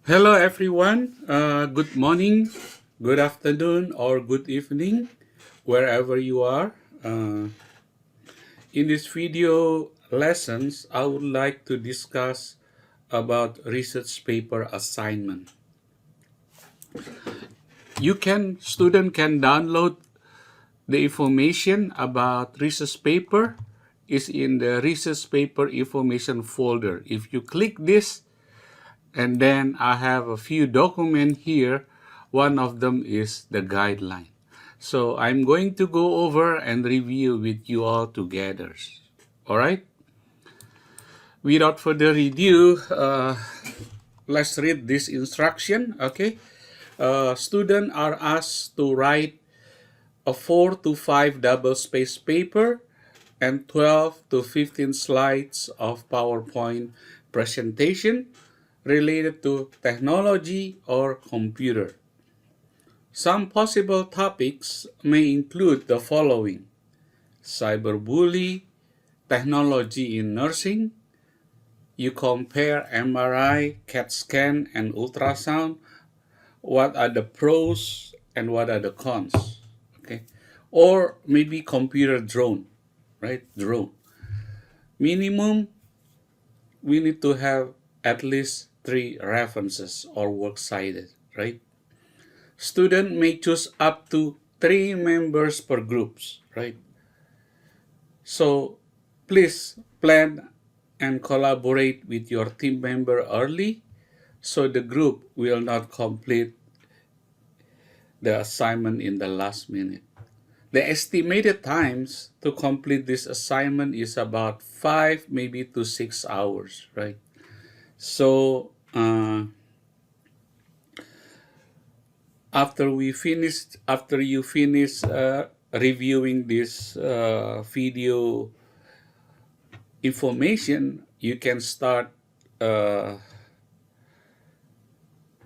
Hello, everyone. Good morning, good afternoon, or good evening, wherever you are. In this video lessons, I would like to discuss about research paper assignment. Student can download the information about research paper is in the research paper information folder. If you click this, and then I have a few documents here. One of them is the guideline. So I'm going to go over and review with you all together. All right? Without further ado, let's read this instruction. Okay? Students are asked to write a 4 to 5 double space paper and 12 to 15 slides of PowerPoint presentation related to technology or computer. Some possible topics may include the following: cyberbully, technology in nursing. You compare MRI, CAT scan, and ultrasound. What are the pros and what are the cons? Okay, or maybe computer drone, right? Drone. Minimum, we need to have at least 3 references or works cited, right? Student may choose up to 3 members per groups, right? So please plan and collaborate with your team member early so the group will not complete the assignment in the last minute. The estimated times to complete this assignment is about 5 maybe to 6 hours, right? So after you finish reviewing this video information, you can start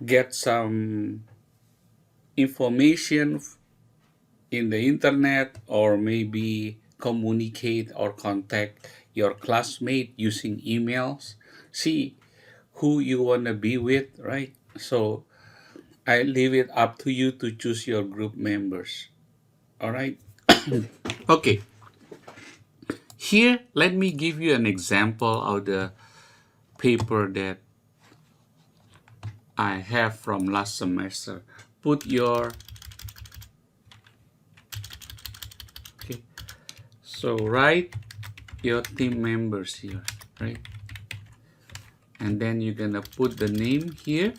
get some information in the internet, or maybe communicate or contact your classmate using emails. See who you want to be with, right? So I leave it up to you to choose your group members. All right. Okay. Here, let me give you an example of the paper that I have from last semester. Put your, okay, so write your team members here, right? And then you're gonna put the name here,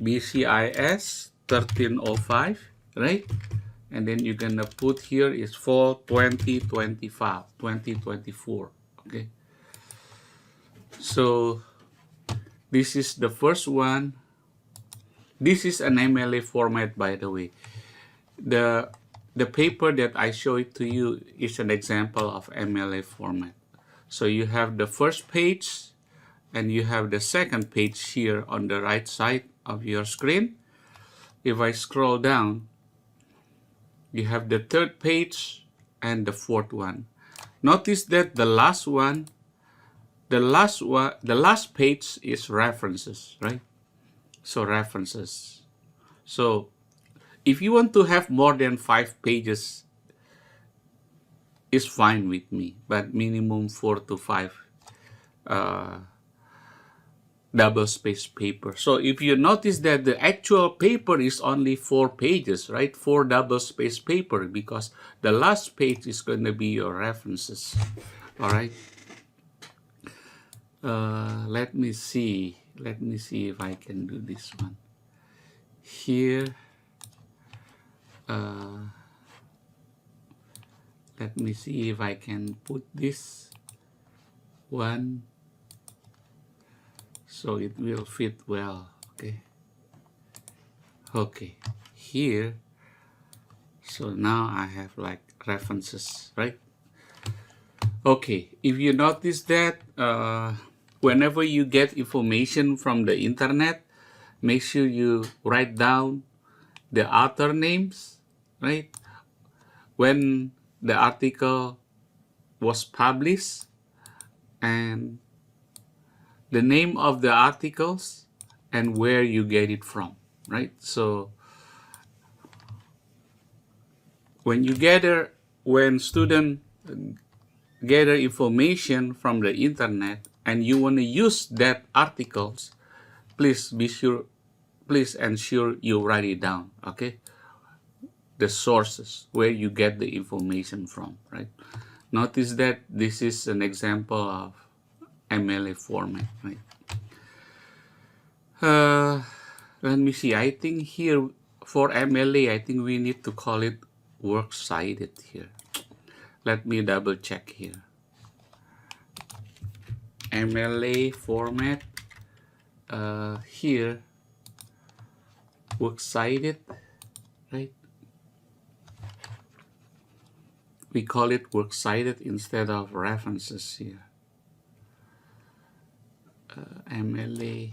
BCIS 1305, right? And then you're gonna put here is fall 2025, 2024, okay? So this is the first one. This is an MLA format, by the way. The paper that I show it to you is an example of MLA format. So you have the first page and you have the second page here on the right side of your screen. If I scroll down, you have the third page and the fourth one. Notice that the last page is references, right? So references. So if you want to have more than 5 pages, is fine with me, but minimum 4 to 5 double space paper. So if you notice that the actual paper is only 4 pages, right? 4 double space paper, because the last page is going to be your references. All right. Let me see if I can do this one here. Let me see if I can put this one so it will fit well. Okay, here. So now I have like references, right? Okay, if you notice that whenever you get information from the internet, make sure you write down the author names, right? When the article was published, and the name of the articles, and where you get it from, right? So when student gather information from the internet and you want to use that articles, please ensure you write it down, okay? The sources where you get the information from, right? Notice that this is an example of MLA format, right? Let me see. I think here for MLA, I think we need to call it works cited here. Let me double check here. MLA format, here, works cited, right? We call it works cited instead of references here. MLA.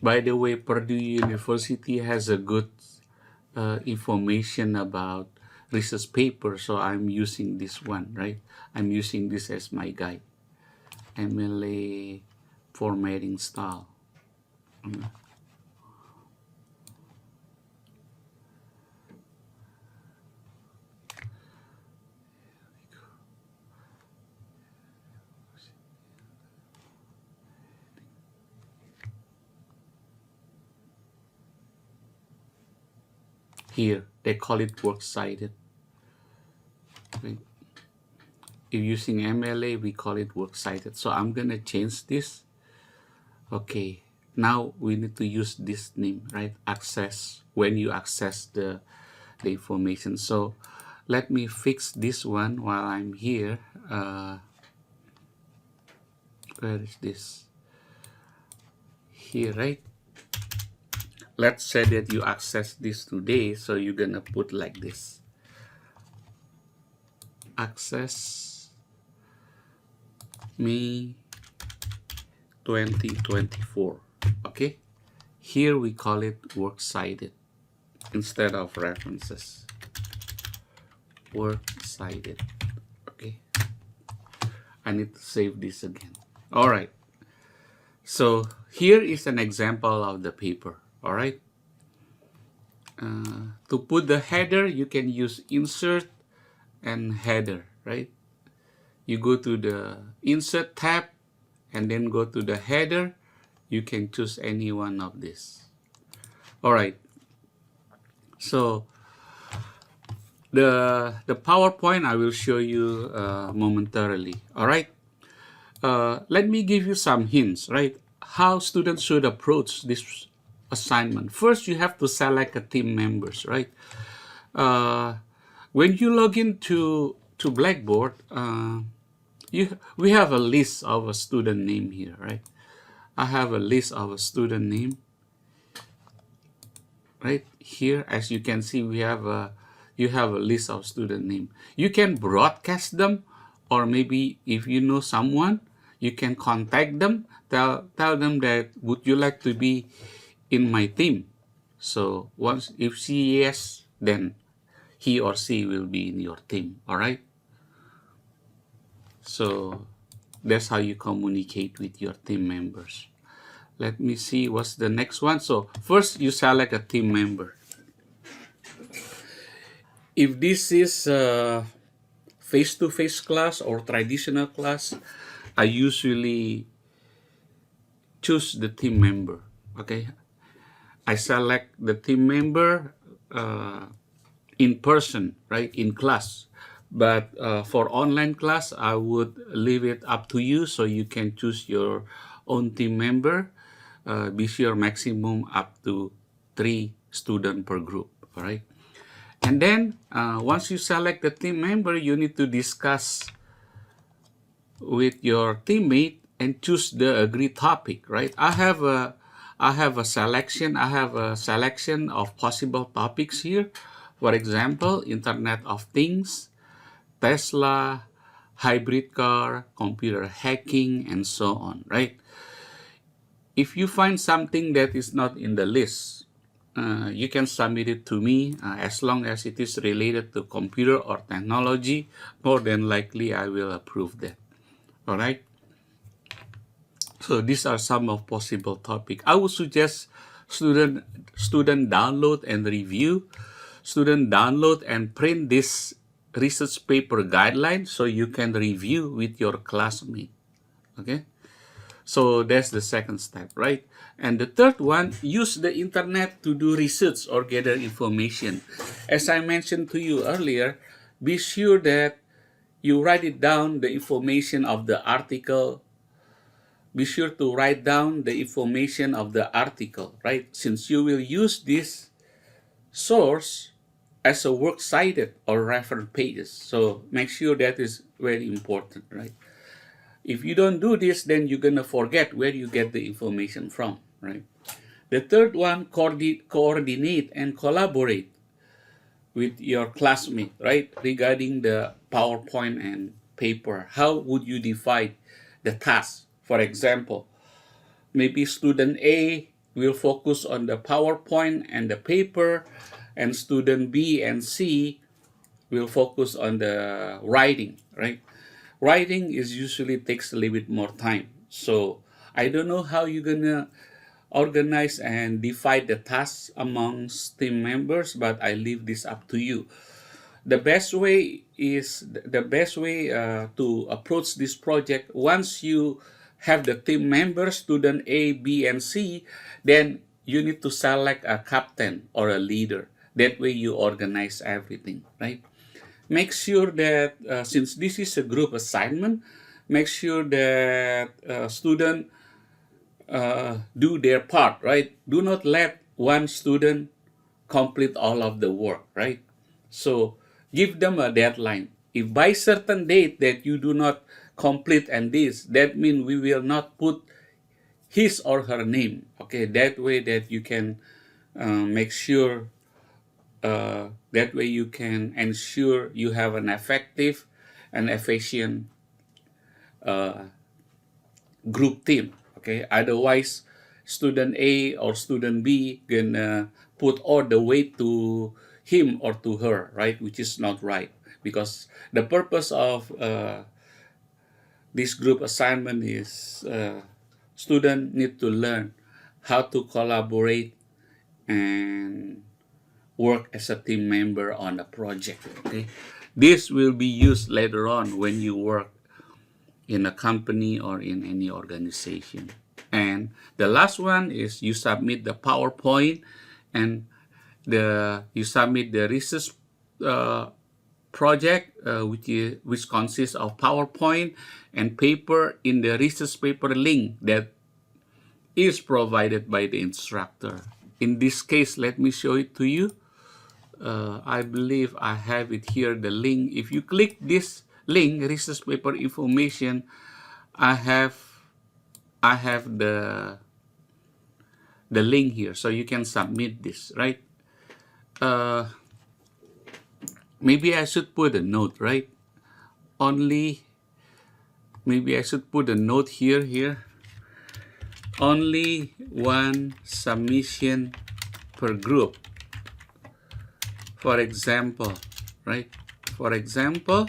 By the way, Purdue University has a good information about research paper, so I'm using this one, right? I'm using this as my guide. MLA formatting style. Here, they call it works cited. Right? If using MLA, we call it works cited. So I'm gonna change this. Okay, now we need to use this name, right? Access, when you access the information. So let me fix this one while I'm here. Where is this? Here, right? Let's say that you access this today, so you're gonna put like this. Access May 2024. Okay, here we call it works cited instead of references. Works cited. Okay, I need to save this again. All right, so here is an example of the paper. All right, to put the header, you can use insert and header, right? You go to the insert tab and then go to the header. You can choose any one of this. All right, so the PowerPoint I will show you momentarily. All right, let me give you some hints, right? How students should approach this assignment. First, you have to select a team members, right? When you log into Blackboard, we have a list of a student name here, right? I have a list of a student name right here. As you can see, you have a list of student name. You can broadcast them, or maybe if you know someone, you can contact them, tell them that would you like to be in my team. So once if she yes, then he or she will be in your team. All right, so that's how you communicate with your team members. Let me see what's the next one. So first you select a team member. If this is a face-to-face class or traditional class, I usually choose the team member. Okay, I select the team member in person, right, in class. But for online class, I would leave it up to you, so you can choose your own team member. Be sure maximum up to 3 students per group. All right, and then once you select the team member, you need to discuss with your teammate and choose the agreed topic. Right, I have a selection of possible topics here. For example, Internet of Things, Tesla, hybrid car, computer hacking, and so on, right? If you find something that is not in the list, you can submit it to me as long as it is related to computer or technology. More than likely, I will approve that. All right. So these are some of possible topic. I would suggest student download and review, student download and print this research paper guideline so you can review with your classmate. Okay. So that's the second step, right? And the third one, use the internet to do research or gather information. As I mentioned to you earlier, be sure that you write it down, the information of the article. Be sure to write down the information of the article, right? Since you will use this source as a works cited or reference pages. So make sure that is very important, right? If you don't do this, then you're going to forget where you get the information from, right? The third one, coordinate and collaborate with your classmate, right? Regarding the PowerPoint and paper. How would you divide the task? For example, maybe student A will focus on the PowerPoint and the paper, and student B and C will focus on the writing, right? Writing is usually takes a little bit more time. So I don't know how you're gonna organize and divide the tasks amongst team members, but I leave this up to you. The best way to approach this project, once you have the team members, student A, B, and C, then you need to select a captain or a leader. That way you organize everything, right? Make sure that since this is a group assignment, make sure that student do their part, right? Do not let one student complete all of the work, right? So give them a deadline. If by certain date that you do not complete and this, that means we will not put his or her name. Okay, that way that you can make sure, that way you can ensure you have an effective and efficient group team. Okay, otherwise student A or student B can put all the weight to him or to her, right? Which is not right, because the purpose of this group assignment is students need to learn how to collaborate and work as a team member on a project. Okay, this will be used later on when you work in a company or in any organization. And the last one is you submit the PowerPoint and you submit the research project, which consists of PowerPoint and paper in the research paper link that is provided by the instructor. In this case, let me show it to you. I believe I have it here, the link. If you click this link, research paper information, I have the link here, so you can submit this, right? Maybe I should put a note, right? Maybe I should put a note here. Only one submission per group. For example, right? For example,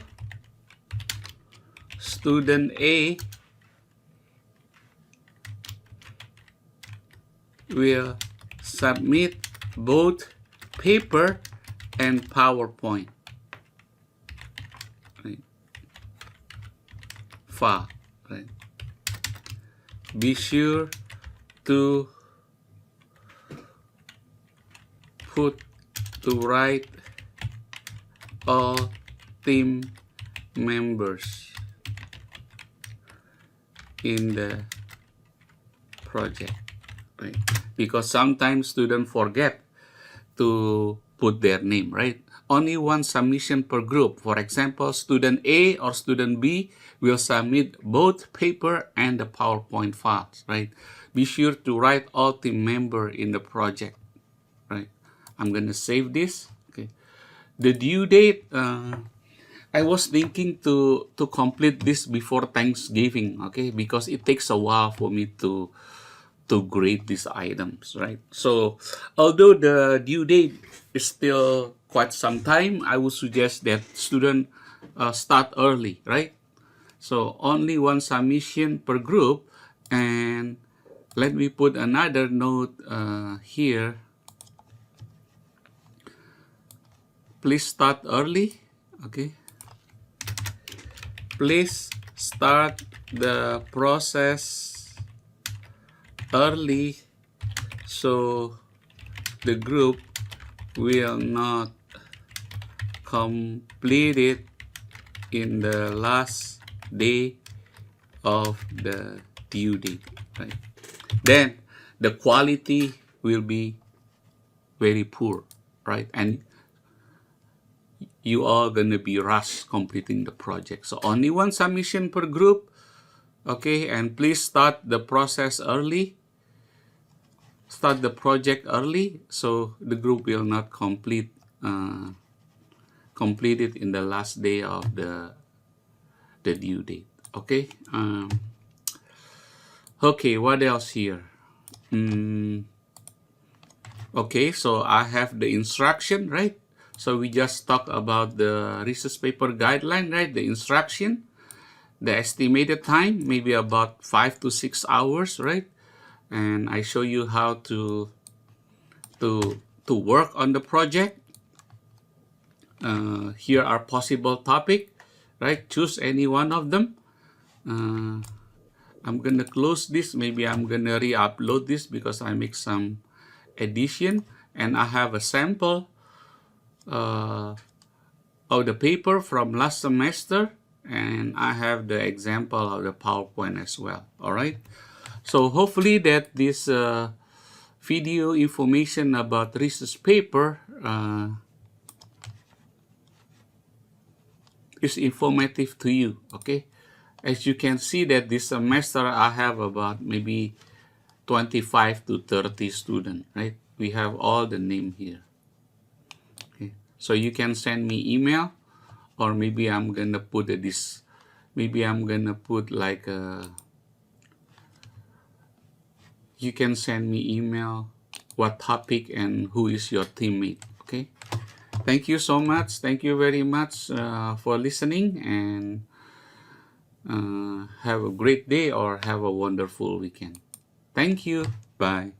student A will submit both paper and PowerPoint. Right. File. Right. Be sure to write all team members in the project, right? Because sometimes students forget to put their name, right? Only one submission per group. For example, student A or student B will submit both paper and the PowerPoint files, right? Be sure to write all team member in the project, right? I'm gonna save this. Okay. The due date, I was thinking to complete this before Thanksgiving, okay? Because it takes a while for me to to grade these items, right? So although the due date is still quite some time, I would suggest that student start early, right? So only one submission per group. And let me put another note here. Please start early, okay? Please start the process early so the group will not complete it in the last day of the due date, right? Then the quality will be very poor, right? And you are going to be rushed completing the project. So only one submission per group, okay? And please start the process early. Start the project early so the group will not complete it in the last day of the due date, okay? Okay, what else here? Okay, so I have the instruction, right? So we just talked about the research paper guideline, right? The instruction, the estimated time, maybe about 5 to 6 hours, right? And I show you how to work on the project. Here are possible topic, right? Choose any one of them. I'm gonna close this. Maybe I'm gonna re-upload this because I make some addition, and I have a sample of the paper from last semester, and I have the example of the PowerPoint as well. All right. So hopefully that this video information about research paper is informative to you. Okay. As you can see that this semester I have about maybe 25 to 30 students, right? We have all the name here. Okay. So you can send me email, or maybe I'm gonna put this. Maybe I'm gonna put like you can send me email what topic and who is your teammate. Okay. Thank you so much. Thank you very much for listening, and have a great day or have a wonderful weekend. Thank you. Bye.